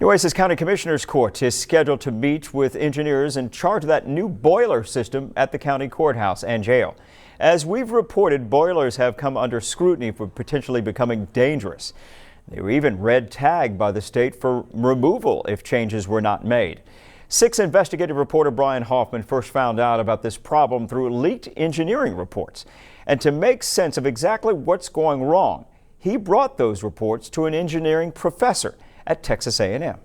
Nueces County Commissioner's Court is scheduled to meet with engineers in charge of that new boiler system at the county courthouse and jail. As we've reported, boilers have come under scrutiny for potentially becoming dangerous. They were even red tagged by the state for removal if changes were not made. 6 investigative reporter Brian Hoffman first found out about this problem through leaked engineering reports. And to make sense of exactly what's going wrong, he brought those reports to an engineering professor at Texas A&M.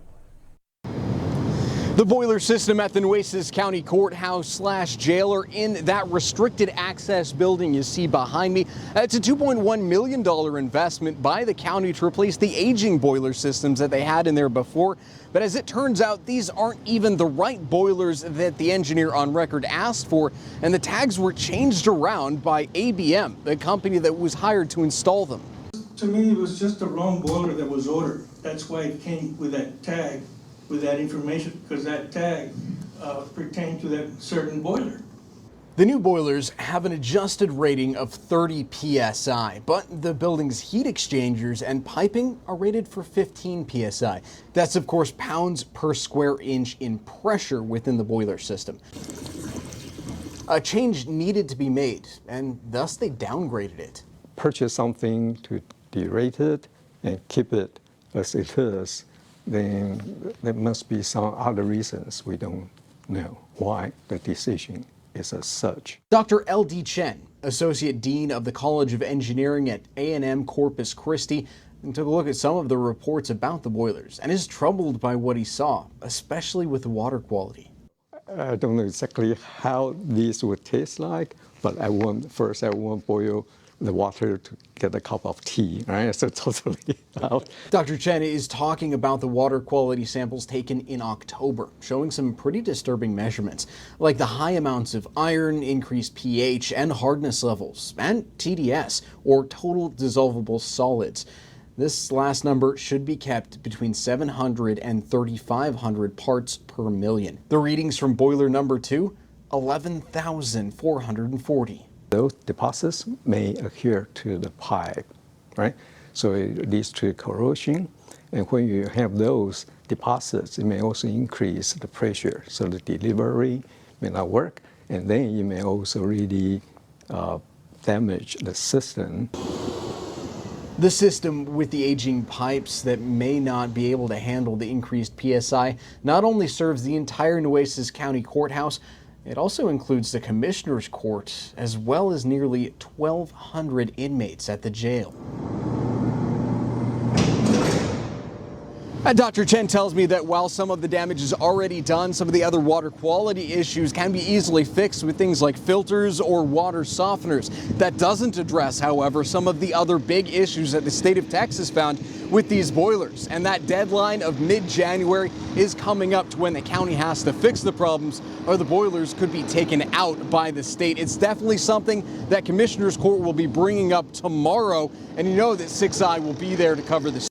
The boiler system at the Nueces County Courthouse / jail are in that restricted access building you see behind me. It's a $2.1 million investment by the county to replace the aging boiler systems that they had in there before. But as it turns out, these aren't even the right boilers that the engineer on record asked for, and the tags were changed around by ABM, the company that was hired to install them. To me, it was just the wrong boiler that was ordered. That's why it came with that tag, with that information, because that tag pertained to that certain boiler. The new boilers have an adjusted rating of 30 psi, but the building's heat exchangers and piping are rated for 15 psi. That's, of course, pounds per square inch in pressure within the boiler system. A change needed to be made, and thus they downgraded it. Purchase something to derate it and keep it as it is, then there must be some other reasons. We don't know why the decision is as such. Dr. L.D. Chen, Associate Dean of the College of Engineering at A&M Corpus Christi, took a look at some of the reports about the boilers and is troubled by what he saw, especially with the water quality. I don't know exactly how these would taste like, but first I won't boil the water to get a cup of tea, right? So totally out. Dr. Chen is talking about the water quality samples taken in October, showing some pretty disturbing measurements, like the high amounts of iron, increased pH and hardness levels, and TDS, or total dissolvable solids. This last number should be kept between 700 and 3,500 parts per million. The readings from boiler number 2, 11,440. Those deposits may adhere to the pipe, right? So it leads to corrosion. And when you have those deposits, it may also increase the pressure. So the delivery may not work. And then it may also really damage the system. The system with the aging pipes that may not be able to handle the increased PSI not only serves the entire Nueces County Courthouse, it also includes the Commissioner's Court, as well as nearly 1,200 inmates at the jail. Dr. Chen tells me that while some of the damage is already done, some of the other water quality issues can be easily fixed with things like filters or water softeners. That doesn't address, however, some of the other big issues that the state of Texas found with these boilers. And that deadline of mid-January is coming up to when the county has to fix the problems, or the boilers could be taken out by the state. It's definitely something that Commissioner's Court will be bringing up tomorrow, and you know that 6i will be there to cover this.